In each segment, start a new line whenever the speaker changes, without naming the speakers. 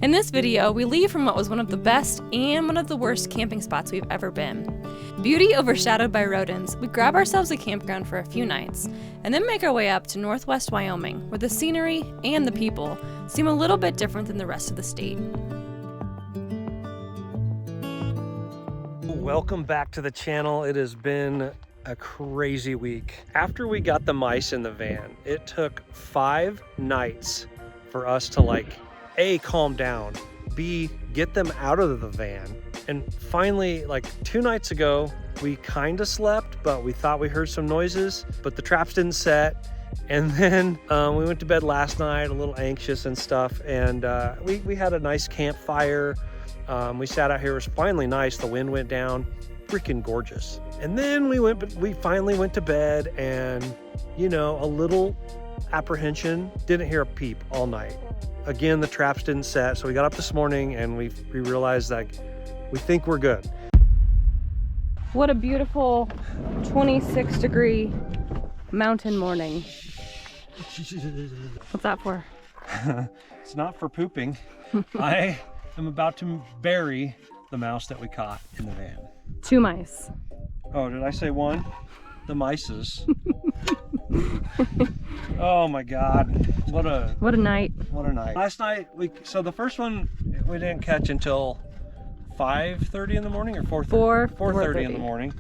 In this video, we leave from what was one of the best and one of the worst camping spots we've ever been. Beauty overshadowed by rodents, we grab ourselves a campground for a few nights, and then make our way up to northwest Wyoming, where the scenery and the people seem a little bit different than the rest of the state.
Welcome back to the channel. It has been a crazy week. After we got the mice in the van, it took 5 nights for us to A, calm down, B, get them out of the van. And finally, 2 nights ago, we kind of slept, but we thought we heard some noises, but the traps didn't set. And then we went to bed last night, a little anxious and stuff. And we had a nice campfire. We sat out here, it was finally nice. The wind went down, freaking gorgeous. And then we finally went to bed and, a little apprehension, didn't hear a peep all night. Again, the traps didn't set, so we got up this morning and we realized that we think we're good.
What a beautiful 26-degree mountain morning. What's that for?
It's not for pooping. I am about to bury the mouse that we caught in the van.
2 mice.
Oh, did I say 1? The mices. Oh my God, what a
night.
What a night. Last night, so the first one we didn't catch until 5:30 in the morning or 4:30? 4:30 in the morning.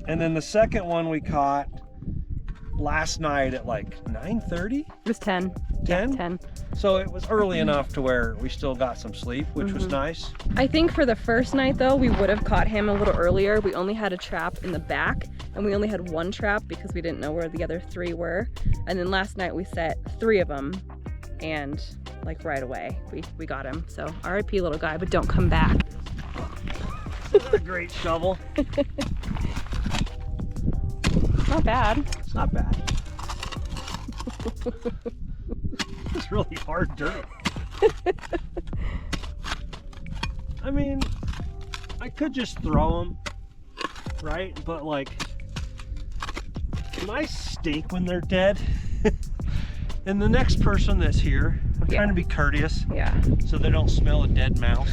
And then the second one we caught last night at 9:30?
It was 10.
10?
Yeah, 10.
So it was early enough to where we still got some sleep, which was nice.
I think for the first night though, we would have caught him a little earlier. We only had a trap in the back and we only had 1 trap because we didn't know where the other 3 were. And then last night we set 3 of them and right away we got him. So RIP little guy, but don't come back.
Isn't that a great shovel?
Not bad.
It's not bad. It's really hard dirt. I mean, I could just throw them, right? But mice stink when they're dead. And the next person that's here, I'm trying to be courteous.
Yeah.
So they don't smell a dead mouse.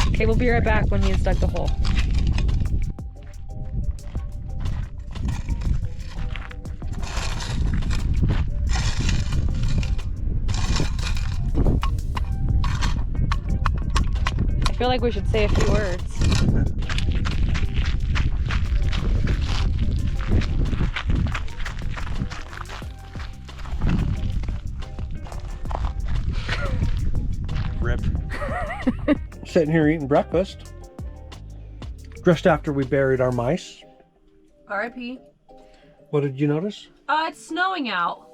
Okay, we'll be right back when he's dug the hole. I feel like we should say a few words.
Rip. Sitting here eating breakfast. Just after we buried our mice.
RIP.
What did you notice?
It's snowing out.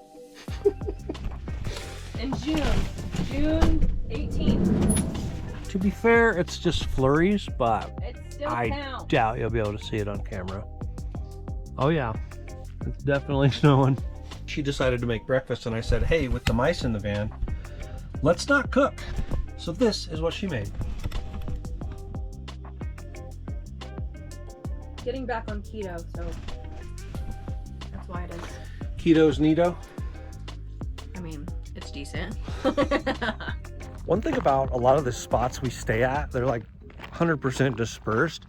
In June 18th.
To be fair, it's just flurries, but
It still
I
counts.
doubt you'll be able to see it on camera. Oh yeah, it's definitely snowing. She decided to make breakfast and I said, hey, with the mice in the van, let's not cook. So this is what she made.
Getting back on keto, so that's why it is.
Keto's neato.
I mean, it's decent.
One thing about a lot of the spots we stay at, they're 100% dispersed.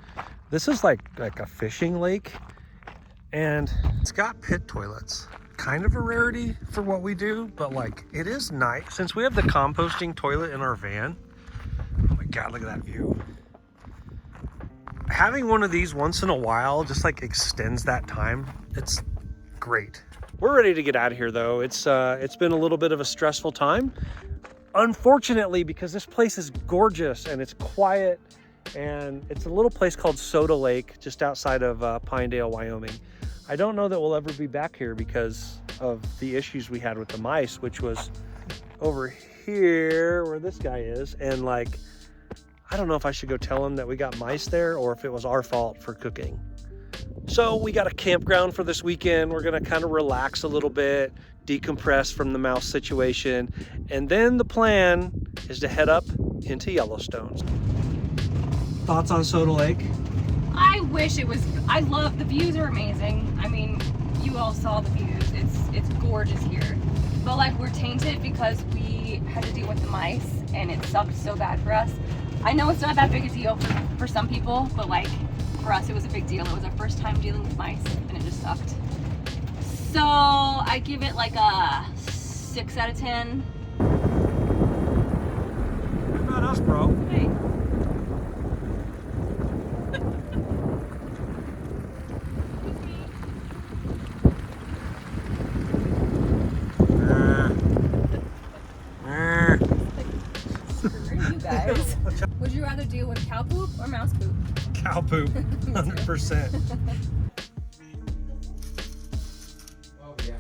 This is like a fishing lake and it's got pit toilets. Kind of a rarity for what we do, but it is nice. Since we have the composting toilet in our van, oh my God, look at that view. Having one of these once in a while just extends that time. It's great. We're ready to get out of here though. It's been a little bit of a stressful time. Unfortunately, because this place is gorgeous and it's quiet and it's a little place called Soda Lake just outside of Pinedale, Wyoming. I don't know that we'll ever be back here because of the issues we had with the mice, which was over here where this guy is. And I don't know if I should go tell him that we got mice there or if it was our fault for cooking. So we got a campground for this weekend. We're gonna kind of relax a little bit, decompress from the mouse situation. And then the plan is to head up into Yellowstone. Thoughts on Soda Lake?
I wish it was. I love the views are amazing. I mean, you all saw the views. It's gorgeous here. But like we're tainted because we had to deal with the mice and it sucked so bad for us. I know it's not that big a deal for some people, but like for us it was a big deal. It was our first time dealing with mice and it just sucked. So I give it like a 6 out of 10.
What about us, bro?
Hey. Screw you guys. Would you rather deal with cow poop or mouse poop?
Cow poop, 100%.
Oh, yeah.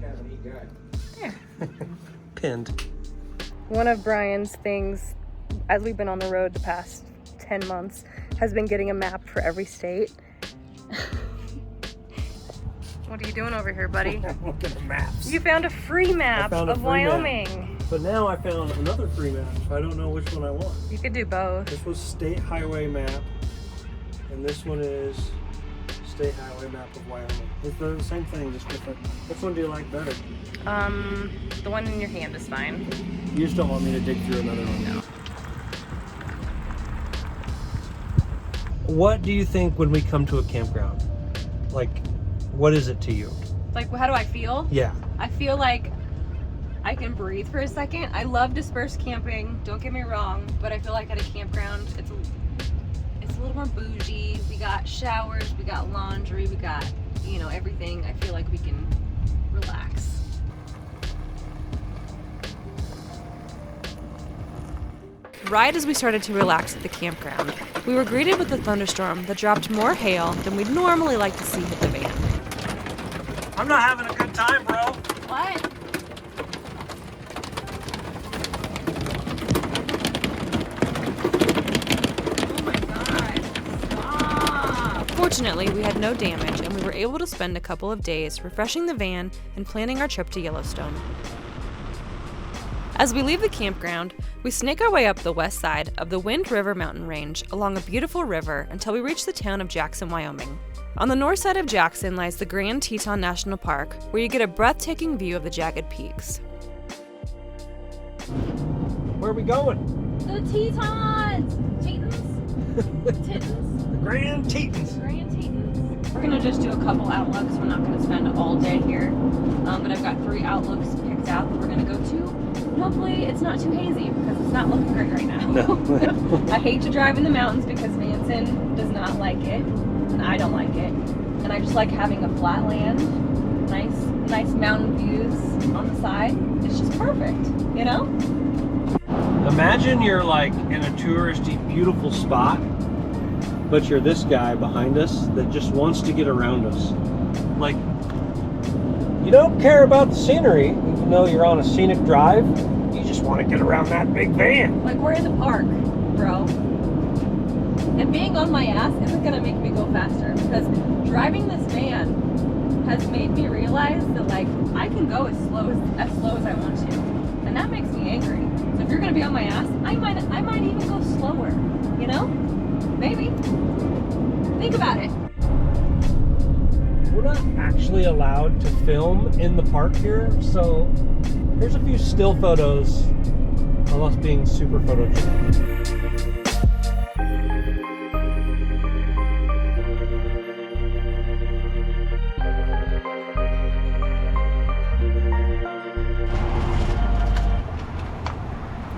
Kind of a neat guy.
Yeah.
Pinned.
One of Brian's things, as we've been on the road the past 10 months, has been getting a map for every state. What are you doing over here, buddy?
I'm looking at maps.
You found a free map
found a
of
free
Wyoming.
But now I found another free map, so I don't know which one I want.
You could do both.
This was state highway map, and this one is state highway map of Wyoming. It's the same thing, just different. Which one do you like better?
The one in your hand is fine.
You just don't want me to dig through another one.
No.
What do you think when we come to a campground? Like, what is it to you?
Like, how do I feel?
Yeah.
I feel like I can breathe for a second. I love dispersed camping, don't get me wrong, but I feel like at a campground, it's a little more bougie. We got showers, we got laundry, we got, you know, everything. I feel like we can relax. Right as we started to relax at the campground, we were greeted with a thunderstorm that dropped more hail than we'd normally like to see hit the van.
I'm not having a good time, bro.
What? Oh my God, stop. Fortunately, we had no damage and we were able to spend a couple of days refreshing the van and planning our trip to Yellowstone. As we leave the campground, we snake our way up the west side of the Wind River mountain range along a beautiful river until we reach the town of Jackson, Wyoming. On the north side of Jackson lies the Grand Teton National Park, where you get a breathtaking view of the jagged peaks.
Where are we going?
The Tetons! Tetons? Tetons?
The Grand Tetons.
Grand Tetons. We're gonna just do a couple outlooks. We're not gonna spend all day here. But I've got 3 outlooks picked out that we're gonna go to. Hopefully it's not too hazy because it's not looking great right now.
No.
I hate to drive in the mountains because Manson does not like it. And I don't like it. And I just like having a flat land, nice mountain views on the side. It's just perfect, you know?
Imagine you're like in a touristy, beautiful spot, but you're this guy behind us that just wants to get around us. Like, you don't care about the scenery, even though you're on a scenic drive. You just want to get around that big van.
Like, we're in the park, bro. And being on my ass isn't gonna make me go faster because driving this van has made me realize that like I can go as slow as I want to, and that makes me angry. So if you're gonna be on my ass, I might even go slower. You know? Maybe. Think about it.
We're not actually allowed to film in the park here, so here's a few still photos of us being super photogenic.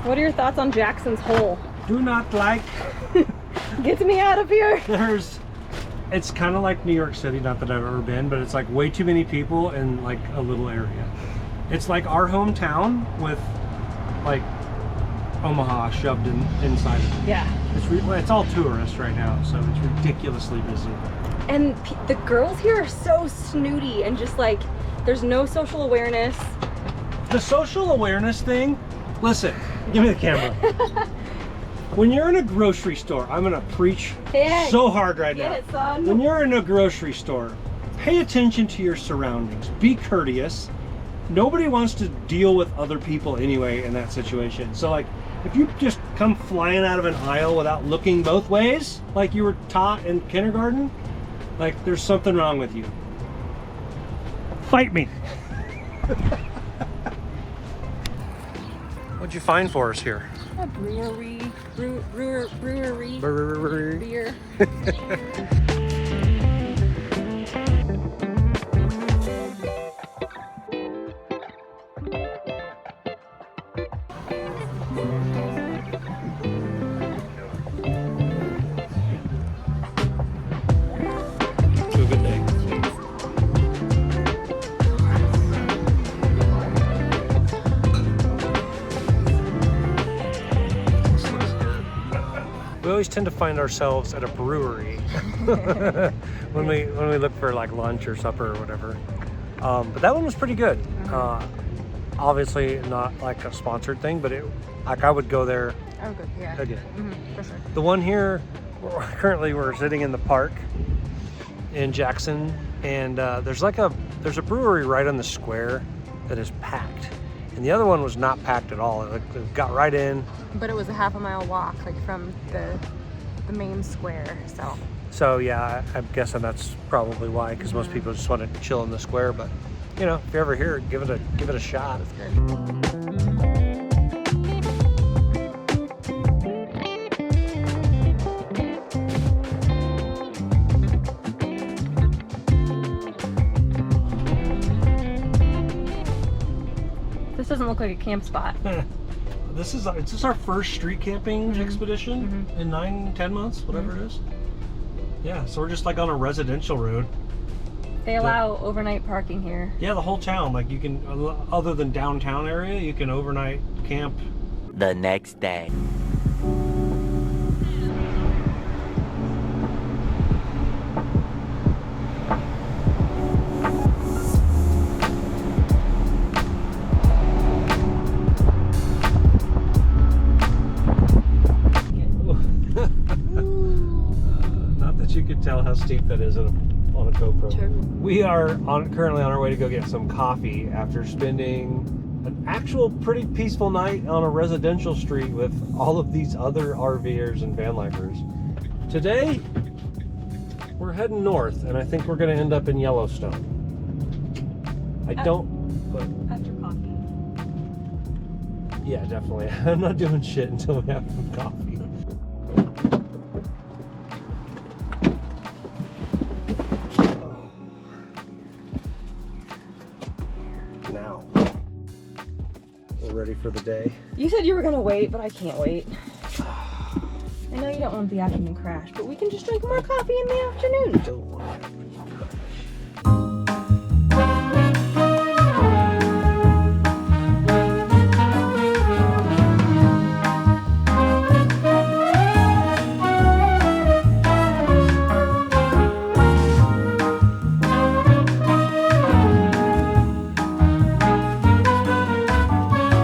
What are your thoughts on Jackson's Hole?
Do not like.
Get me out of here.
It's kind of like New York City, not that I've ever been, but it's like way too many people in like a little area. It's like our hometown with like Omaha shoved inside of it.
Yeah.
It's all tourists right now, so it's ridiculously busy.
And the girls here are so snooty and just like, there's no social awareness.
The social awareness thing, listen, give me the camera. When you're in a grocery store, I'm gonna preach so hard right now.
Get it, son.
When you're in a grocery store, pay attention to your surroundings. Be courteous. Nobody wants to deal with other people anyway in that situation. So like, if you just come flying out of an aisle without looking both ways, like you were taught in kindergarten, Like there's something wrong with you. Fight me. What'd you find for us here?
A brewery. Brewery. Beer.
To a good day. We always tend to find ourselves at a brewery when we look for like lunch or supper or whatever. But that one was pretty good. Obviously not like a sponsored thing, but I would go there
Oh, good. Yeah.
again.
For sure.
The one here, currently we're sitting in the park in Jackson, and there's a brewery right on the square that is packed, and the other one was not packed at all. It got right in.
But it was a half a mile walk, like from the main square.
So yeah, I'm guessing that's probably why, because most people just want to chill in the square. But you know, if you're ever here, give it a shot.
It's good. This doesn't look like a camp spot.
This is our first street camping expedition in 9-10 months, whatever it is. Yeah, so we're just like on a residential road.
They allow overnight parking here.
Yeah, the whole town. Like you can, other than downtown area, you can overnight camp.
The next day.
Not that you could tell how steep that is on a GoPro.
True.
We are currently on our way to go get some coffee after spending an actual pretty peaceful night on a residential street with all of these other RVers and van lifers. Today, we're heading north, and I think we're going to end up in Yellowstone. But
After coffee.
yeah, definitely. I'm not doing shit until we have some coffee. Now, we're ready for the day.
You said you were gonna wait, but I can't wait. I know you don't want the afternoon crash, but we can just drink more coffee in the afternoon.
Don't want